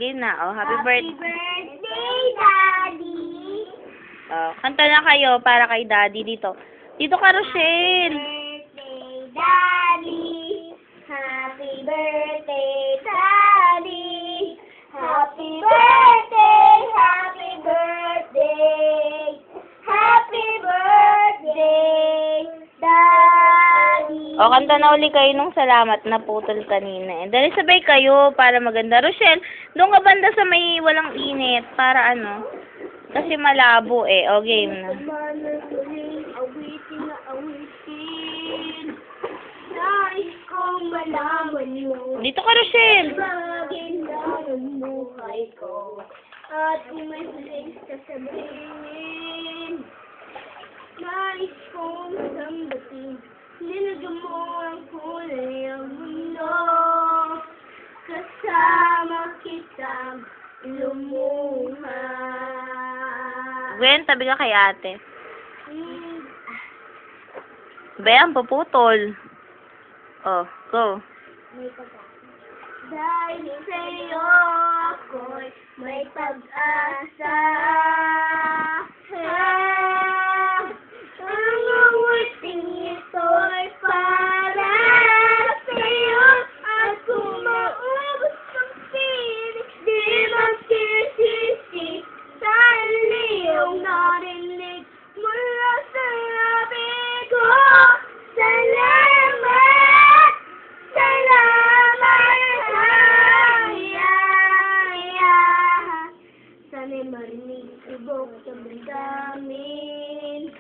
game na. Oh, happy Happy birthday. birthday, Daddy! Oh, kanta na kayo para kay Daddy dito. Dito ka, Rochelle. Birthday, Daddy! Happy birthday, Daddy! Happy birthday! Happy birthday! Happy birthday, Daddy! O, kanta na uli kayo nung salamat na putol kanina. Dali sabay kayo para maganda. Rochelle, doon ka banda sa may walang init para ano. Kasi malabo eh. O, game na. Awitin na awitin. Nais kong malaman mo. Dito ka, Rochelle. Maganda ng buhay ko. At kung may huling sasabihin, nais kong sambatin. Nilagyan mo ang kulay ang mundo. Kasama kitang lumuha. Gwen, tabi ka kay ate. Bayan, paputol. Oh, go. May pag-asa. Dahil sa'yo ako'y may pag-asa. Ang awiting ito'y para sa'yo. At kung maubos ang piling, di magsisisi. Dahil iyong narinig mula sa labi ko. Salamat! Salamat! Sana'y marinig ibok sa damdamin.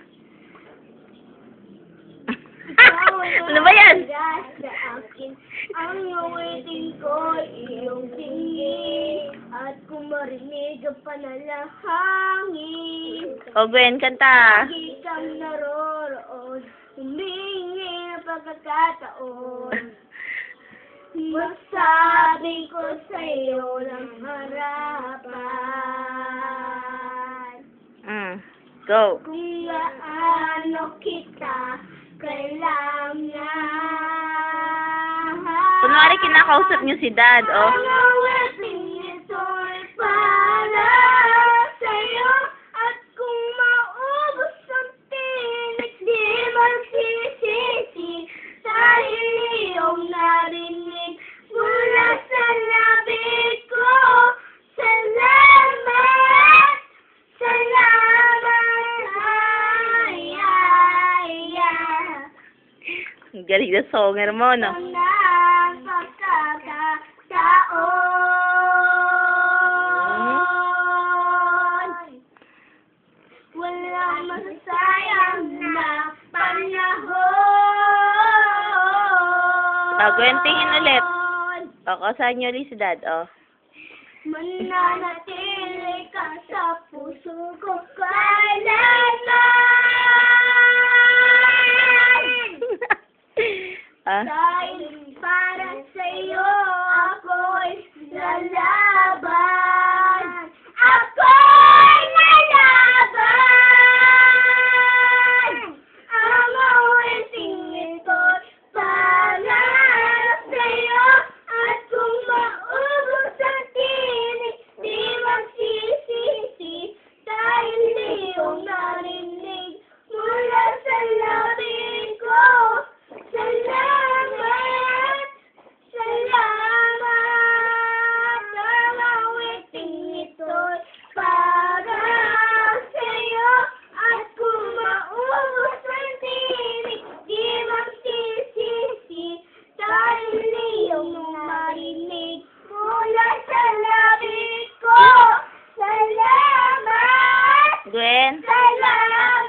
Ano ba yan? Sa akin, ang awitin ko'y iyong tingin. At kung marinig ang panalangin, O, Gwen, kanta. lagi kang naroroon, humingi ng pagkakataon. Masabi ko sa'yo ng harapan. Go. Kung gaano kita kailangan. Kunwari, kinakausap niyo si Dad, oh. Ang awiting ito'y para sa'yo. At kung maubos ang tinig, di magsisisi. Dahil iyong narinig mula sa labi ko. Salamat! Salamat! Ay, ay, ay. Ang galing na songer mo, no? Ang nakakataon. Walang masasayang na panahon. O, Gwen, tingin ulit. O, kasahan niyo ulit si Dad, oh. Mananatili ka sa puso ko kailanman. Ah? Dahil para sa'yo ako'y lalaban. Ako'y lalaban. Ang awiting ito'y para sa'yo. At kung maubos ang tinig, di magsisisi. Dahil iyong narinig mula sa labi ko. Salamat! Salamat! Ang awiting ito'y para sa'yo. At kung maubos ang tinig, di magsisisi. Dahil iyong marinig mula sa labi ko. Salamat! Gwen? Salamat!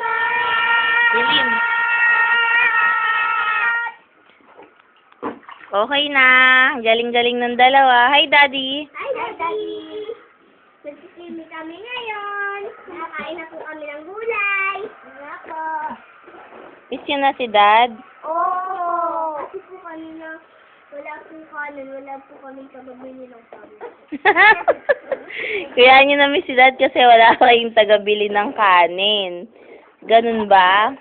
Dilim. Okay na. Galing-galing ng dalawa. Hi, Daddy. Hi, Daddy! Nagsisimi kami ngayon. Nakakain na po kami ng gulay. Nga po. Miss niyo na si Dad? Oo! Kasi po kanina, wala pong kanin. Wala po kami kababili ng kanin. Kaya niyo na miss si Dad kasi wala kayong tagabili ng kanin. Ganun ba?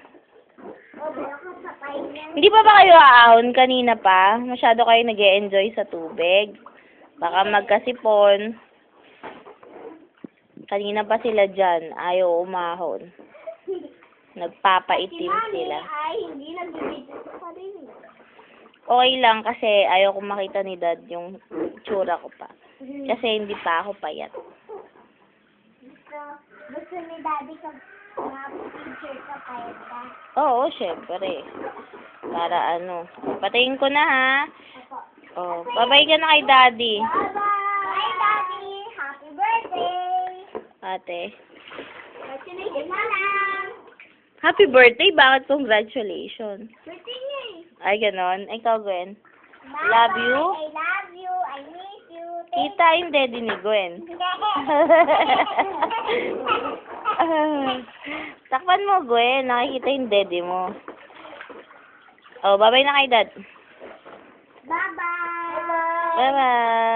Oo, nakasapay na. Hindi pa ba kayo aahon kanina pa? Masyado kayo nag-e-enjoy sa tubig. Baka magkasipon. Kanina pa sila dyan. Ayaw umahon. Nagpapaitim Si Mami sila. ay hindi nagbibidyo sa sarili. Okay lang kasi ayaw ko makita ni Dad yung tsura ko pa. Kasi hindi pa ako payat. Gusto ni Daddy ka picture ka payat ka. Oo, syempre. Para ano. Patayin ko na ha. Opo. Oh, bye-bye ka na kay Daddy. Bye-bye! Hi, Daddy! Happy birthday! Ate. Congratulations, Manang! Happy birthday? Bakit congratulations? Birthday niya eh. Ay, ganon. Ikaw, Gwen. Bye-bye. Love you. I love you. I miss you. Kita yung daddy ni Gwen. Takpan mo, Gwen. Nakikita yung daddy mo. Oh, bye-bye na kay Dad. Bye-bye! Bye-bye.